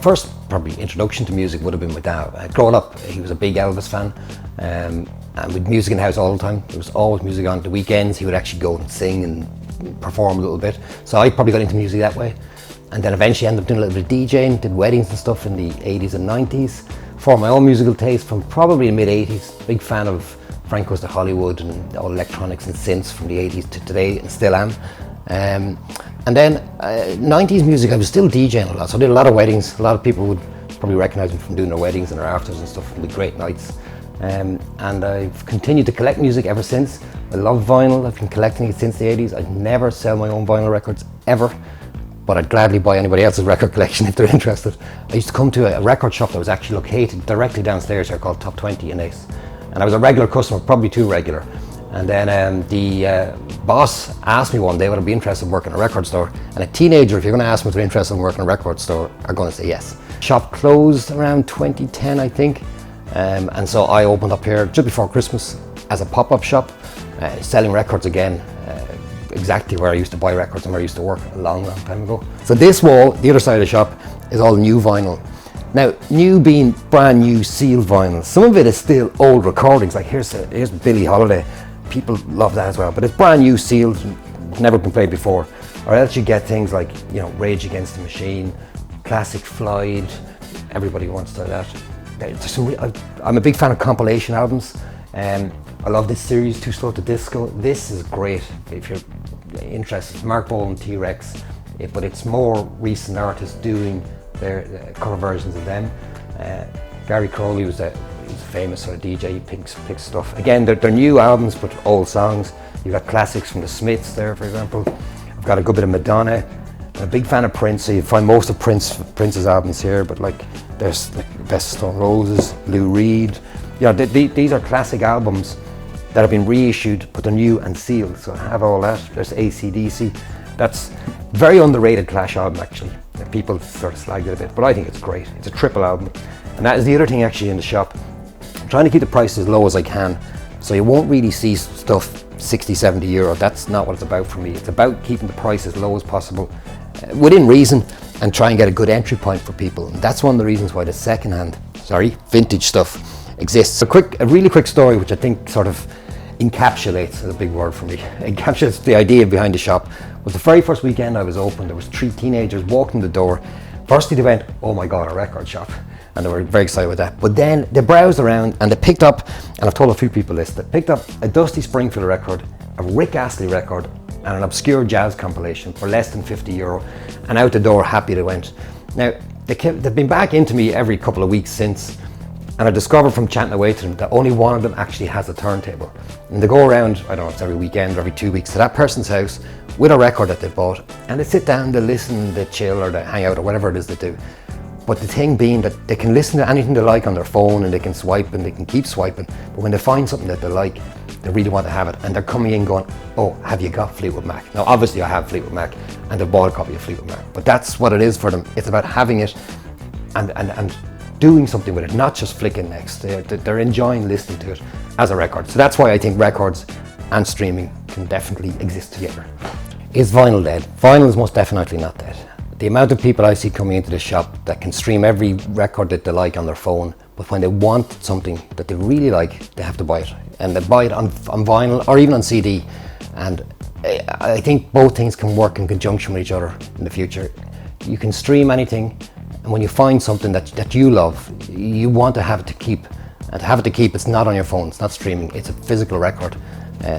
first probably introduction to music would have been with Dad. Growing up, he was a big Elvis fan, and with music in the house all the time. There was always music on. The weekends he would actually go and sing and perform a little bit. So I probably got into music that way. And then eventually ended up doing a little bit of DJing, did weddings and stuff in the 80s and 90s. Formed my own musical taste from probably the mid 80s. Big fan of Frank Goes to Hollywood and all electronics and synths from the 80s to today, and still am. And then 90s music, I was still DJing a lot. So I did a lot of weddings. A lot of people would probably recognize me from doing their weddings and their afters and stuff, and the great nights. And I've continued to collect music ever since. I love vinyl. I've been collecting it since the 80s. I'd never sell my own vinyl records, ever. But I'd gladly buy anybody else's record collection if they're interested. I used to come to a record shop that was actually located directly downstairs here called Top 20 in Naas. And I was a regular customer, probably too regular. And then the boss asked me one day would I be interested in working in a record store. And a teenager, if you're going to ask me if they're interested in working in a record store, are going to say yes. Shop closed around 2010, I think. And so I opened up here just before Christmas as a pop-up shop, selling records again. Exactly where I used to buy records and where I used to work a long time ago. So this wall, the other side of the shop, is all new vinyl. Now, new being brand new sealed vinyl. Some of it is still old recordings, like here's Billie Holiday. People love that as well, but it's brand new sealed, never been played before. Or else you get things like, you know, Rage Against the Machine, classic Floyd, everybody wants to that. I'm a big fan of compilation albums. I love this series, Too Slow to Disco. This is great if you're interested. Mark Bolan, T-Rex, but it's more recent artists doing their cover versions of them. Gary Crowley he's a famous sort of DJ, he picks stuff. Again, they're new albums, but old songs. You've got classics from the Smiths there, for example. I've got a good bit of Madonna. I'm a big fan of Prince, so you find most of Prince's albums here, but like there's like Best of Stone Roses, Lou Reed. You know, these are classic albums that have been reissued, but they're new and sealed, so I have all that. There's AC/DC. That's very underrated Clash album, actually. People sort of slagged it a bit, but I think it's great. It's a triple album. And that is the other thing actually in the shop. I'm trying to keep the prices as low as I can, so you won't really see stuff 60, 70 euro. That's not what it's about for me. It's about keeping the price as low as possible, within reason, and try and get a good entry point for people. And that's one of the reasons why the vintage stuff exists. A really quick story, which I think sort of encapsulates, is a big word for me, encapsulates the idea behind the shop. Was the very first weekend I was open, there was 3 teenagers walking the door. Firstly they went, oh my God, a record shop. And they were very excited with that. But then they browsed around and they picked up, and I've told a few people this, they picked up a Dusty Springfield record, a Rick Astley record, and an obscure jazz compilation for less than 50 euro. And out the door, happy they went. Now, they've been back into me every couple of weeks since, and I discovered from chatting away to them that only one of them actually has a turntable. And they go around, I don't know, it's every weekend or every 2 weeks, to that person's house with a record that they've bought, and they sit down, they listen, they chill, or they hang out, or whatever it is they do. But the thing being that they can listen to anything they like on their phone, and they can swipe and they can keep swiping. But when they find something that they like, they really want to have it, and they're coming in going, oh, have you got Fleetwood Mac? Now obviously I have Fleetwood Mac, and they've bought a copy of Fleetwood Mac, but that's what it is for them. It's about having it and doing something with it, not just flicking next. They're enjoying listening to it as a record. So that's why I think records and streaming can definitely exist together. Is vinyl dead? Vinyl is most definitely not dead. The amount of people I see coming into the shop that can stream every record that they like on their phone, but when they want something that they really like, they have to buy it. And they buy it on vinyl or even on CD. And I think both things can work in conjunction with each other in the future. You can stream anything, and when you find something that you love, you want to have it to keep. And to have it to keep, it's not on your phone, it's not streaming, it's a physical record.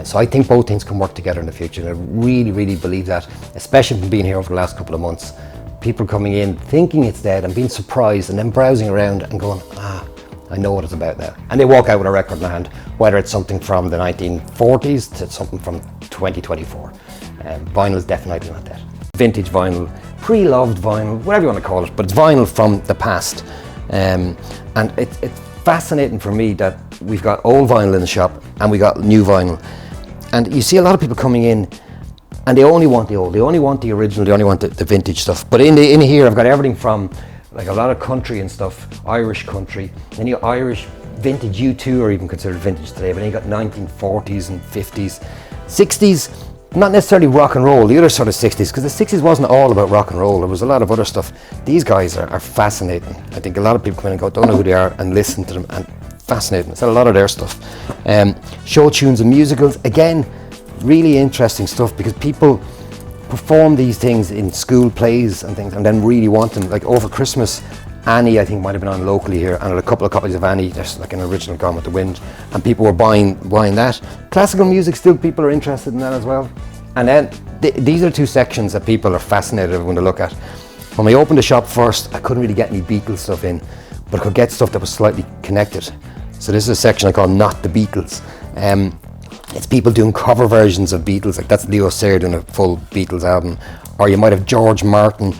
So I think both things can work together in the future. And I really, really believe that, especially from being here over the last couple of months. People coming in thinking it's dead and being surprised, and then browsing around and going, I know what it's about now. And they walk out with a record in their hand, whether it's something from the 1940s to something from 2024. Vinyl is definitely not dead. Vintage vinyl, pre-loved vinyl, whatever you want to call it, but it's vinyl from the past. And it's fascinating for me that we've got old vinyl in the shop and we got new vinyl. And you see a lot of people coming in and they only want the old, they only want the original, they only want the vintage stuff. But in here I've got everything from like a lot of country and stuff, Irish country, then you got Irish vintage U2 are even considered vintage today, but then you got 1940s and 50s, 60s, not necessarily rock and roll, the other sort of 60s, because the 60s wasn't all about rock and roll, there was a lot of other stuff. These guys are fascinating. I think a lot of people come in and go, don't know who they are, and listen to them, and fascinating. It's a lot of their stuff. Show tunes and musicals, again, really interesting stuff, because people perform these things in school plays and things, and then really want them. Like over Christmas, Annie, I think, might have been on locally here, and a couple of copies of Annie. There's like an original Gone with the Wind, and people were buying that. Classical music, still people are interested in that as well. And then these are two sections that people are fascinated when they look at. When I opened the shop first, I couldn't really get any Beatles stuff in, but I could get stuff that was slightly connected. So this is a section I call Not the Beatles. It's people doing cover versions of Beatles, like that's Leo Sayer doing a full Beatles album, or you might have George Martin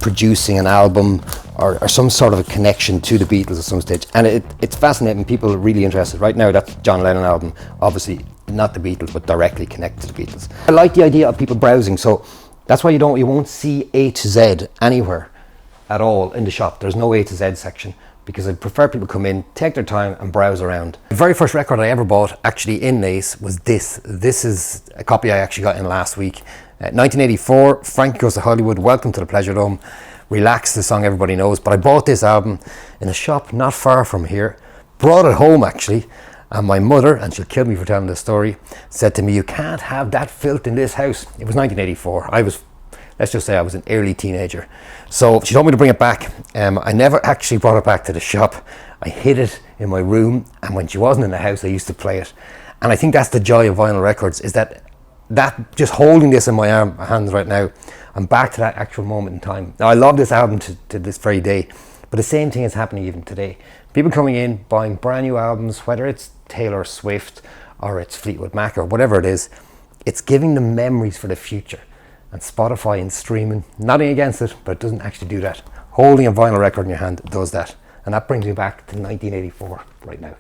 producing an album, or some sort of a connection to the Beatles at some stage. And it's fascinating, people are really interested. Right now that's John Lennon album, obviously not the Beatles, but directly connected to the Beatles. I like the idea of people browsing, so that's why you won't see A to Z anywhere at all in the shop. There's no A to Z section, because I prefer people come in, take their time and browse around. The very first record I ever bought actually in Naas was this. This is a copy I actually got in last week. 1984, Frankie Goes to Hollywood, Welcome to the Pleasure Dome, Relax, the song everybody knows. But I bought this album in a shop not far from here, brought it home actually, and my mother, and she'll kill me for telling this story, said to me, you can't have that filth in this house. It was 1984. Let's just say I was an early teenager. So she told me to bring it back. I never actually brought it back to the shop. I hid it in my room, and when she wasn't in the house, I used to play it. And I think that's the joy of vinyl records, is that just holding this in my hands right now, I'm back to that actual moment in time. Now I love this album to this very day, but the same thing is happening even today. People coming in, buying brand new albums, whether it's Taylor Swift or it's Fleetwood Mac or whatever it is, it's giving them memories for the future. And Spotify and streaming, nothing against it, but it doesn't actually do that. Holding a vinyl record in your hand does that. And that brings me back to 1984 right now.